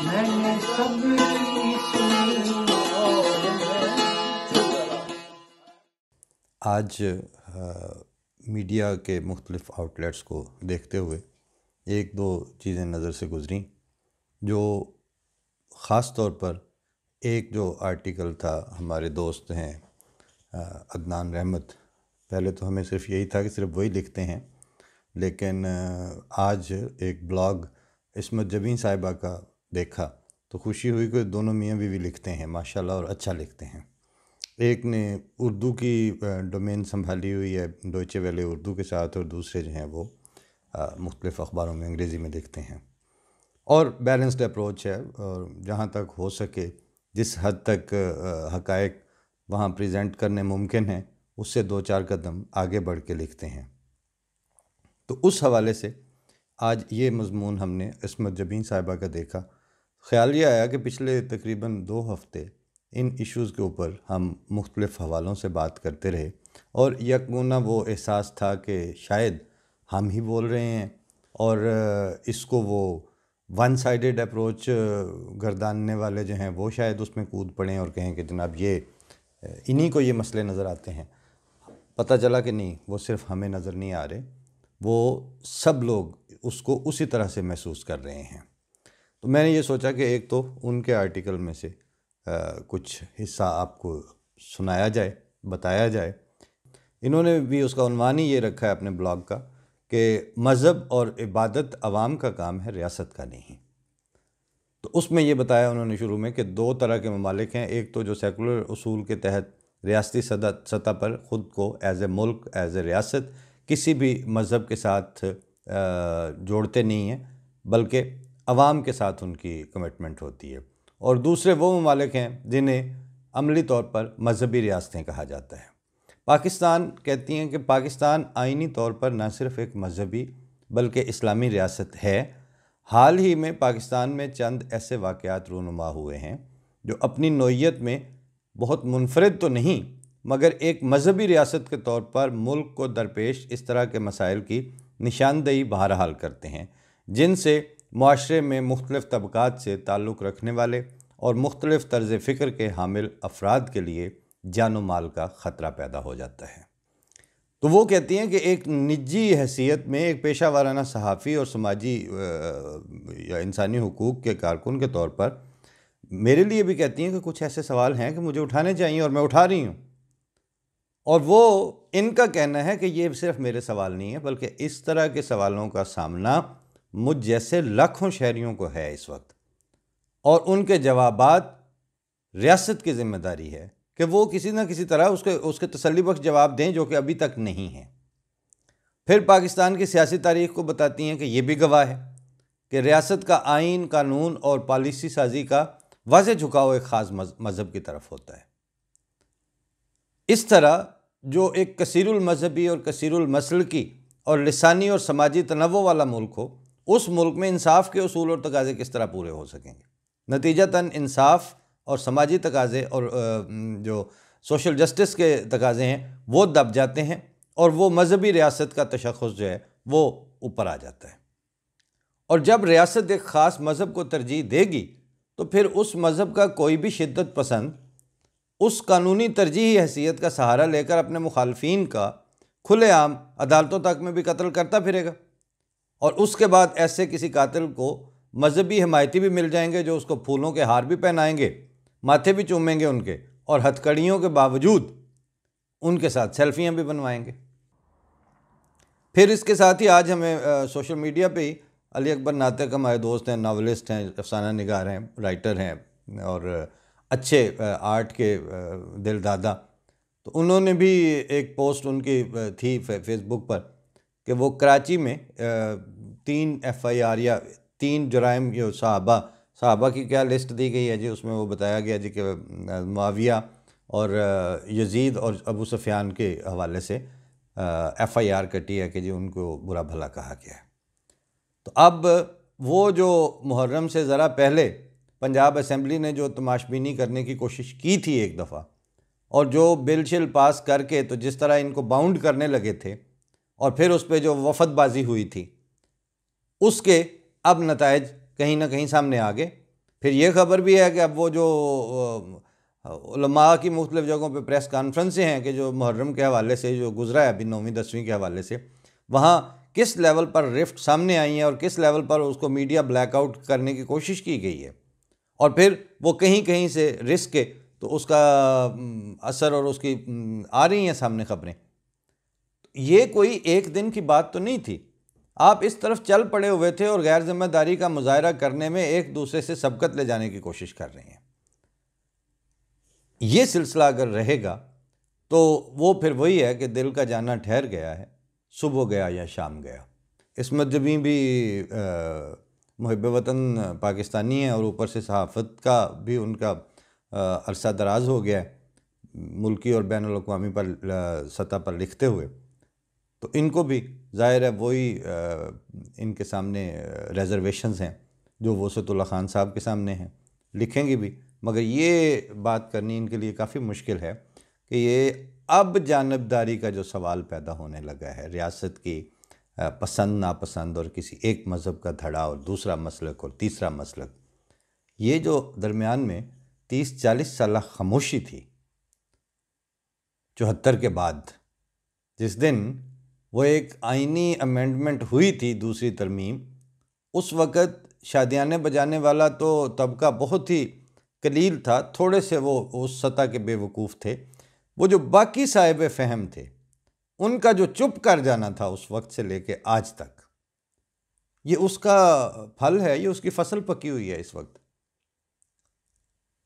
میں نے سبری سنی اور آج میڈیا کے مختلف آؤٹ لیٹس کو دیکھتے ہوئے ایک دو چیزیں نظر سے گزریں، جو خاص طور پر ایک جو آرٹیکل تھا، ہمارے دوست ہیں عدنان رحمت، پہلے تو ہمیں صرف یہی تھا کہ صرف وہی لکھتے ہیں، لیکن آج ایک بلاگ عصمت جبین صاحبہ کا دیکھا تو خوشی ہوئی کہ دونوں میاں بیوی لکھتے ہیں ماشاءاللہ، اور اچھا لکھتے ہیں۔ ایک نے اردو کی ڈومین سنبھالی ہوئی ہے ڈوئچے ویلے اردو کے ساتھ، اور دوسرے جو ہیں وہ مختلف اخباروں میں انگریزی میں لکھتے ہیں، اور بیلنسڈ اپروچ ہے، اور جہاں تک ہو سکے جس حد تک حقائق وہاں پریزنٹ کرنے ممکن ہیں اس سے دو چار قدم آگے بڑھ کے لکھتے ہیں۔ تو اس حوالے سے آج یہ مضمون ہم نے عصمت جبین صاحبہ کا دیکھا، خیال یہ آیا کہ پچھلے تقریباً 2 ہفتے ان ایشوز کے اوپر ہم مختلف حوالوں سے بات کرتے رہے، اور یکمونہ وہ احساس تھا کہ شاید ہم ہی بول رہے ہیں، اور اس کو وہ ون سائیڈڈ اپروچ گرداننے والے جو ہیں وہ شاید اس میں کود پڑیں اور کہیں کہ جناب یہ انہی کو یہ مسئلے نظر آتے ہیں۔ پتہ چلا کہ نہیں، وہ صرف ہمیں نظر نہیں آ رہے، وہ سب لوگ اس کو اسی طرح سے محسوس کر رہے ہیں۔ تو میں نے یہ سوچا کہ ایک تو ان کے آرٹیکل میں سے کچھ حصہ آپ کو سنایا جائے، بتایا جائے۔ انہوں نے بھی اس کا عنوان ہی یہ رکھا ہے اپنے بلاگ کا کہ مذہب اور عبادت عوام کا کام ہے، ریاست کا نہیں۔ تو اس میں یہ بتایا انہوں نے شروع میں کہ 2 طرح کے ممالک ہیں، ایک تو جو سیکولر اصول کے تحت ریاستی سطح پر خود کو as a Malik, as a ریاست کسی بھی مذہب کے ساتھ جوڑتے نہیں ہیں، بلکہ عوام کے ساتھ ان کی کمٹمنٹ ہوتی ہے، اور دوسرے وہ ممالک ہیں جنہیں عملی طور پر مذہبی ریاستیں کہا جاتا ہے۔ پاکستان کہتی ہیں کہ پاکستان آئینی طور پر نہ صرف ایک مذہبی بلکہ اسلامی ریاست ہے۔ حال ہی میں پاکستان میں چند ایسے واقعات رونما ہوئے ہیں جو اپنی نوعیت میں بہت منفرد تو نہیں، مگر ایک مذہبی ریاست کے طور پر ملک کو درپیش اس طرح کے مسائل کی نشاندہی بہرحال کرتے ہیں، جن سے معاشرے میں مختلف طبقات سے تعلق رکھنے والے اور مختلف طرز فکر کے حامل افراد کے لیے جان و مال کا خطرہ پیدا ہو جاتا ہے۔ تو وہ کہتی ہیں کہ ایک نجی حیثیت میں ایک پیشہ ورانہ صحافی اور سماجی یا انسانی حقوق کے کارکن کے طور پر میرے لیے بھی کہتی ہیں کہ کچھ ایسے سوال ہیں کہ مجھے اٹھانے چاہیے اور میں اٹھا رہی ہوں، اور وہ ان کا کہنا ہے کہ یہ صرف میرے سوال نہیں ہے، بلکہ اس طرح کے سوالوں کا سامنا مجھ جیسے لاکھوں شہریوں کو ہے اس وقت، اور ان کے جوابات ریاست کی ذمہ داری ہے کہ وہ کسی نہ کسی طرح اس کے تسلی بخش جواب دیں، جو کہ ابھی تک نہیں ہیں۔ پھر پاکستان کی سیاسی تاریخ کو بتاتی ہیں کہ یہ بھی گواہ ہے کہ ریاست کا آئین، قانون اور پالیسی سازی کا واضح جھکاؤ ایک خاص مذہب کی طرف ہوتا ہے۔ اس طرح جو ایک کثیر المذہبی اور کثیر المسلکی اور لسانی اور سماجی تنوع والا ملک ہو، اس ملک میں انصاف کے اصول اور تقاضے کس طرح پورے ہو سکیں گے؟ نتیجتاً انصاف اور سماجی تقاضے اور جو سوشل جسٹس کے تقاضے ہیں وہ دب جاتے ہیں، اور وہ مذہبی ریاست کا تشخص جو ہے وہ اوپر آ جاتا ہے۔ اور جب ریاست ایک خاص مذہب کو ترجیح دے گی تو پھر اس مذہب کا کوئی بھی شدت پسند اس قانونی ترجیحی حیثیت کا سہارا لے کر اپنے مخالفین کا کھلے عام عدالتوں تک میں بھی قتل کرتا پھرے گا، اور اس کے بعد ایسے کسی قاتل کو مذہبی حمایتی بھی مل جائیں گے جو اس کو پھولوں کے ہار بھی پہنائیں گے، ماتھے بھی چومیں گے ان کے، اور ہتھ کڑیوں کے باوجود ان کے ساتھ سیلفیاں بھی بنوائیں گے۔ پھر اس کے ساتھ ہی آج ہمیں سوشل میڈیا پہ ہی علی اکبر ناطق ہمارے دوست ہیں، ناولسٹ ہیں، افسانہ نگار ہیں، رائٹر ہیں، اور اچھے آرٹ کے دل دادا، تو انہوں نے بھی ایک پوسٹ ان کی تھی فیس بک پر کہ وہ کراچی میں 3 FIR یا 3 جرائم جو صحابہ کی کیا لسٹ دی گئی ہے جی، اس میں وہ بتایا گیا جی کہ معاویہ اور یزید اور ابو سفیان کے حوالے سے FIR کٹی ہے کہ جی ان کو برا بھلا کہا گیا ہے۔ تو اب وہ جو محرم سے ذرا پہلے پنجاب اسمبلی نے جو تماش بینی کرنے کی کوشش کی تھی ایک دفعہ، اور جو بل شل پاس کر کے تو جس طرح ان کو باؤنڈ کرنے لگے تھے، اور پھر اس پہ جو وفد بازی ہوئی تھی، اس کے اب نتائج کہیں نہ کہیں سامنے آ گئے۔ پھر یہ خبر بھی ہے کہ اب وہ جو علماء کی مختلف جگہوں پہ پریس کانفرنسیں ہیں کہ جو محرم کے حوالے سے جو گزرا ہے ابھی 9ویں 10ویں کے حوالے سے، وہاں کس لیول پر رفٹ سامنے آئی ہیں اور کس لیول پر اس کو میڈیا بلیک آؤٹ کرنے کی کوشش کی گئی ہے، اور پھر وہ کہیں کہیں سے رسک کے تو اس کا اثر اور اس کی آ رہی ہیں سامنے خبریں۔ یہ کوئی ایک دن کی بات تو نہیں تھی، آپ اس طرف چل پڑے ہوئے تھے اور غیر ذمہ داری کا مظاہرہ کرنے میں ایک دوسرے سے سبقت لے جانے کی کوشش کر رہے ہیں۔ یہ سلسلہ اگر رہے گا تو وہ پھر وہی ہے کہ دل کا جانا ٹھہر گیا ہے، صبح گیا یا شام گیا۔ عصمت جبیں بھی محب وطن پاکستانی ہیں اور اوپر سے صحافت کا بھی ان کا عرصہ دراز ہو گیا ہے، ملکی اور بین الاقوامی پر سطح پر لکھتے ہوئے، تو ان کو بھی ظاہر ہے وہی ان کے سامنے ریزرویشنز ہیں جو وسعت اللہ خان صاحب کے سامنے ہیں، لکھیں گے بھی، مگر یہ بات کرنی ان کے لیے کافی مشکل ہے کہ یہ اب جانبداری کا جو سوال پیدا ہونے لگا ہے، ریاست کی پسند ناپسند اور کسی ایک مذہب کا دھڑا اور دوسرا مسلک اور تیسرا مسلک، یہ جو درمیان میں 30-40 سالہ خاموشی تھی 74 کے بعد، جس دن وہ ایک آئینی امینڈمنٹ ہوئی تھی دوسری ترمیم، اس وقت شادیانے بجانے والا تو طبقہ بہت ہی قلیل تھا، تھوڑے سے وہ اس سطح کے بے وقوف تھے، وہ جو باقی صاحب فہم تھے ان کا جو چپ کر جانا تھا اس وقت سے لے کے آج تک، یہ اس کا پھل ہے، یہ اس کی فصل پکی ہوئی ہے اس وقت۔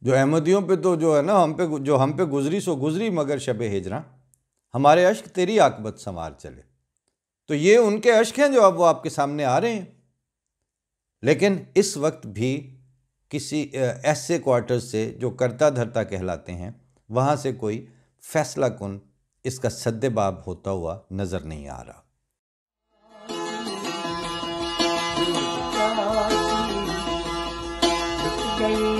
جو احمدیوں پہ تو جو ہے نا ہم پہ گزری سو گزری مگر شب ہجراں، ہمارے اشک تیری عاقبت سنوار چلے، تو یہ ان کے اشک ہیں جو اب وہ آپ کے سامنے آ رہے ہیں۔ لیکن اس وقت بھی کسی ایسے کوارٹر سے جو کرتا دھرتا کہلاتے ہیں، وہاں سے کوئی فیصلہ کن اس کا سد باب ہوتا ہوا نظر نہیں آ رہا۔ گئی